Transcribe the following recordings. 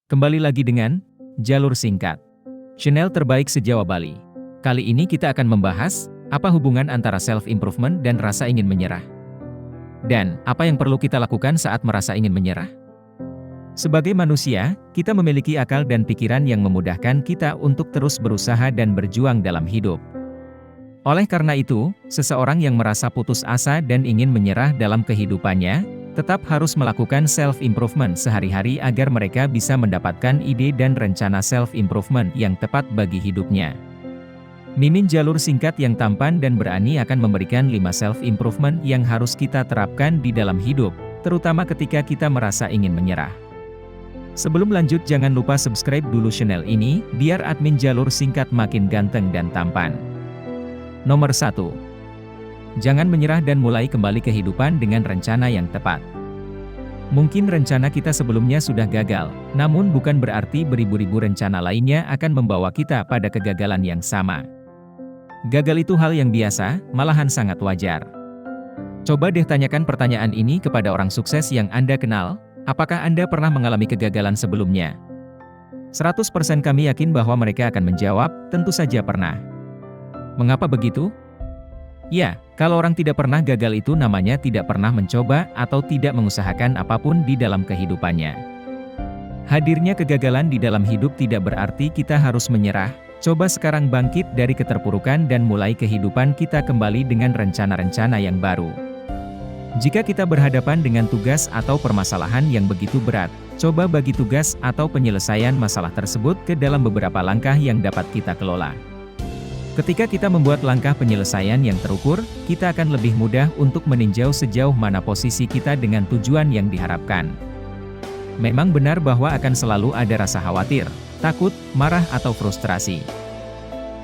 Kembali lagi dengan Jalur Singkat, channel terbaik se-Jawa Bali. Kali ini kita akan membahas, apa hubungan antara self-improvement dan rasa ingin menyerah. Dan, apa yang perlu kita lakukan saat merasa ingin menyerah. Sebagai manusia, kita memiliki akal dan pikiran yang memudahkan kita untuk terus berusaha dan berjuang dalam hidup. Oleh karena itu, seseorang yang merasa putus asa dan ingin menyerah dalam kehidupannya, tetap harus melakukan self-improvement sehari-hari agar mereka bisa mendapatkan ide dan rencana self-improvement yang tepat bagi hidupnya. Mimin Jalur Singkat yang tampan dan berani akan memberikan 5 self-improvement yang harus kita terapkan di dalam hidup, terutama ketika kita merasa ingin menyerah. Sebelum lanjut, jangan lupa subscribe dulu channel ini, biar admin Jalur Singkat makin ganteng dan tampan. Nomor 1. Jangan menyerah dan mulai kembali kehidupan dengan rencana yang tepat. Mungkin rencana kita sebelumnya sudah gagal, namun bukan berarti beribu-ribu rencana lainnya akan membawa kita pada kegagalan yang sama. Gagal itu hal yang biasa, malahan sangat wajar. Coba deh tanyakan pertanyaan ini kepada orang sukses yang Anda kenal, apakah Anda pernah mengalami kegagalan sebelumnya? 100% kami yakin bahwa mereka akan menjawab, tentu saja pernah. Mengapa begitu? Ya, kalau orang tidak pernah gagal itu namanya tidak pernah mencoba atau tidak mengusahakan apapun di dalam kehidupannya. Hadirnya kegagalan di dalam hidup tidak berarti kita harus menyerah. Coba sekarang bangkit dari keterpurukan dan mulai kehidupan kita kembali dengan rencana-rencana yang baru. Jika kita berhadapan dengan tugas atau permasalahan yang begitu berat, coba bagi tugas atau penyelesaian masalah tersebut ke dalam beberapa langkah yang dapat kita kelola. Ketika kita membuat langkah penyelesaian yang terukur, kita akan lebih mudah untuk meninjau sejauh mana posisi kita dengan tujuan yang diharapkan. Memang benar bahwa akan selalu ada rasa khawatir, takut, marah atau frustrasi.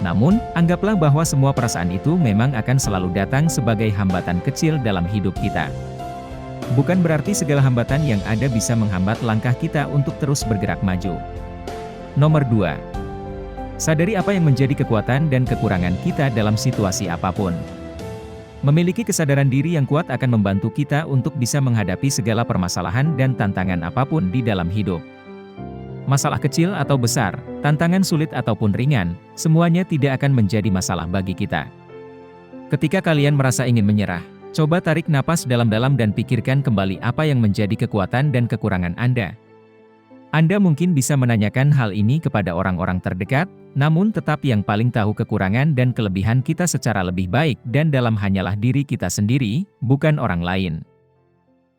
Namun, anggaplah bahwa semua perasaan itu memang akan selalu datang sebagai hambatan kecil dalam hidup kita. Bukan berarti segala hambatan yang ada bisa menghambat langkah kita untuk terus bergerak maju. Nomor 2. Sadari apa yang menjadi kekuatan dan kekurangan kita dalam situasi apapun. Memiliki kesadaran diri yang kuat akan membantu kita untuk bisa menghadapi segala permasalahan dan tantangan apapun di dalam hidup. Masalah kecil atau besar, tantangan sulit ataupun ringan, semuanya tidak akan menjadi masalah bagi kita. Ketika kalian merasa ingin menyerah, coba tarik napas dalam-dalam dan pikirkan kembali apa yang menjadi kekuatan dan kekurangan Anda. Anda mungkin bisa menanyakan hal ini kepada orang-orang terdekat, namun tetap yang paling tahu kekurangan dan kelebihan kita secara lebih baik dan dalam hanyalah diri kita sendiri, bukan orang lain.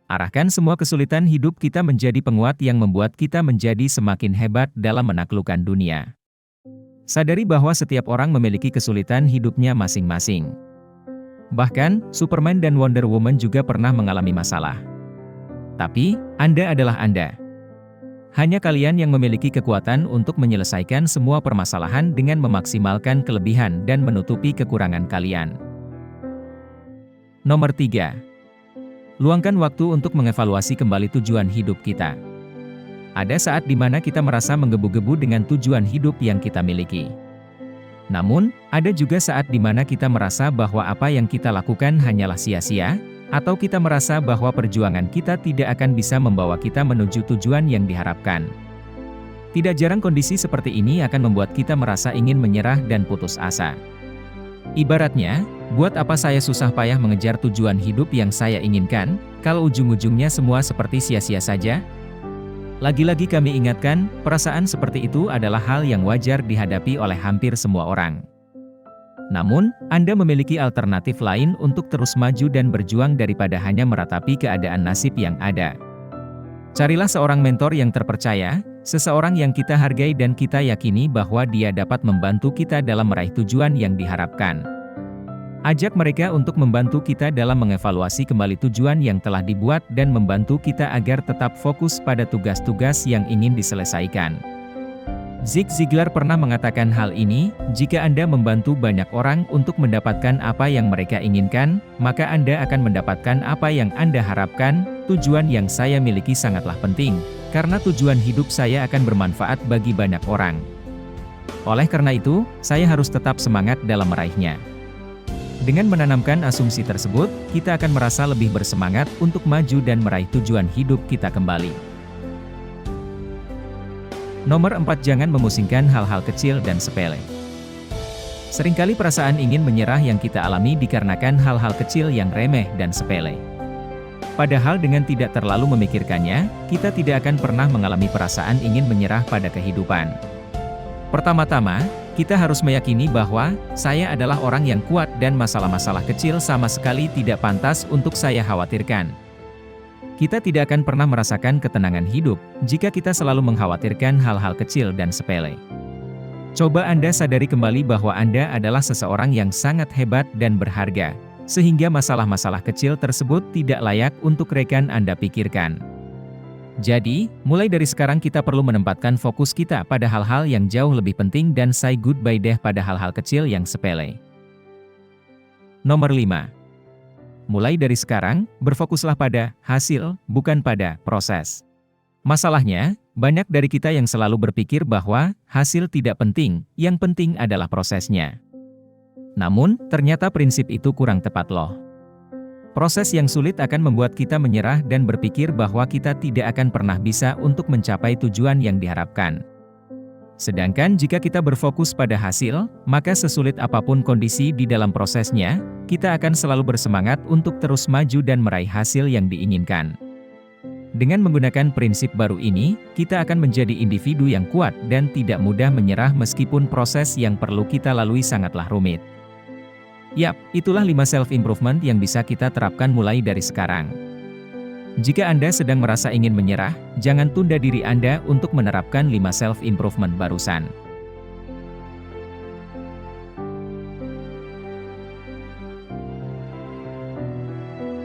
Arahkan semua kesulitan hidup kita menjadi penguat yang membuat kita menjadi semakin hebat dalam menaklukkan dunia. Sadari bahwa setiap orang memiliki kesulitan hidupnya masing-masing. Bahkan, Superman dan Wonder Woman juga pernah mengalami masalah. Tapi, Anda adalah Anda. Hanya kalian yang memiliki kekuatan untuk menyelesaikan semua permasalahan dengan memaksimalkan kelebihan dan menutupi kekurangan kalian. Nomor 3. Luangkan waktu untuk mengevaluasi kembali tujuan hidup kita. Ada saat di mana kita merasa menggebu-gebu dengan tujuan hidup yang kita miliki. Namun, ada juga saat di mana kita merasa bahwa apa yang kita lakukan hanyalah sia-sia, atau kita merasa bahwa perjuangan kita tidak akan bisa membawa kita menuju tujuan yang diharapkan. Tidak jarang kondisi seperti ini akan membuat kita merasa ingin menyerah dan putus asa. Ibaratnya, buat apa saya susah payah mengejar tujuan hidup yang saya inginkan, kalau ujung-ujungnya semua seperti sia-sia saja? Lagi-lagi kami ingatkan, perasaan seperti itu adalah hal yang wajar dihadapi oleh hampir semua orang. Namun, Anda memiliki alternatif lain untuk terus maju dan berjuang daripada hanya meratapi keadaan nasib yang ada. Carilah seorang mentor yang terpercaya, seseorang yang kita hargai dan kita yakini bahwa dia dapat membantu kita dalam meraih tujuan yang diharapkan. Ajak mereka untuk membantu kita dalam mengevaluasi kembali tujuan yang telah dibuat dan membantu kita agar tetap fokus pada tugas-tugas yang ingin diselesaikan. Zig Ziglar pernah mengatakan hal ini, jika Anda membantu banyak orang untuk mendapatkan apa yang mereka inginkan, maka Anda akan mendapatkan apa yang Anda harapkan. Tujuan yang saya miliki sangatlah penting, karena tujuan hidup saya akan bermanfaat bagi banyak orang. Oleh karena itu, saya harus tetap semangat dalam meraihnya. Dengan menanamkan asumsi tersebut, kita akan merasa lebih bersemangat untuk maju dan meraih tujuan hidup kita kembali. Nomor 4, jangan memusingkan hal-hal kecil dan sepele. Seringkali perasaan ingin menyerah yang kita alami dikarenakan hal-hal kecil yang remeh dan sepele. Padahal dengan tidak terlalu memikirkannya, kita tidak akan pernah mengalami perasaan ingin menyerah pada kehidupan. Pertama-tama, kita harus meyakini bahwa saya adalah orang yang kuat dan masalah-masalah kecil sama sekali tidak pantas untuk saya khawatirkan. Kita tidak akan pernah merasakan ketenangan hidup jika kita selalu mengkhawatirkan hal-hal kecil dan sepele. Coba Anda sadari kembali bahwa Anda adalah seseorang yang sangat hebat dan berharga, sehingga masalah-masalah kecil tersebut tidak layak untuk rekan Anda pikirkan. Jadi, mulai dari sekarang kita perlu menempatkan fokus kita pada hal-hal yang jauh lebih penting dan say goodbye deh pada hal-hal kecil yang sepele. Nomor 5. Mulai dari sekarang, berfokuslah pada hasil, bukan pada proses. Masalahnya, banyak dari kita yang selalu berpikir bahwa hasil tidak penting, yang penting adalah prosesnya. Namun, ternyata prinsip itu kurang tepat loh. Proses yang sulit akan membuat kita menyerah dan berpikir bahwa kita tidak akan pernah bisa untuk mencapai tujuan yang diharapkan. Sedangkan jika kita berfokus pada hasil, maka sesulit apapun kondisi di dalam prosesnya, kita akan selalu bersemangat untuk terus maju dan meraih hasil yang diinginkan. Dengan menggunakan prinsip baru ini, kita akan menjadi individu yang kuat dan tidak mudah menyerah meskipun proses yang perlu kita lalui sangatlah rumit. Yap, itulah 5 self-improvement yang bisa kita terapkan mulai dari sekarang. Jika Anda sedang merasa ingin menyerah, jangan tunda diri Anda untuk menerapkan 5 self-improvement barusan.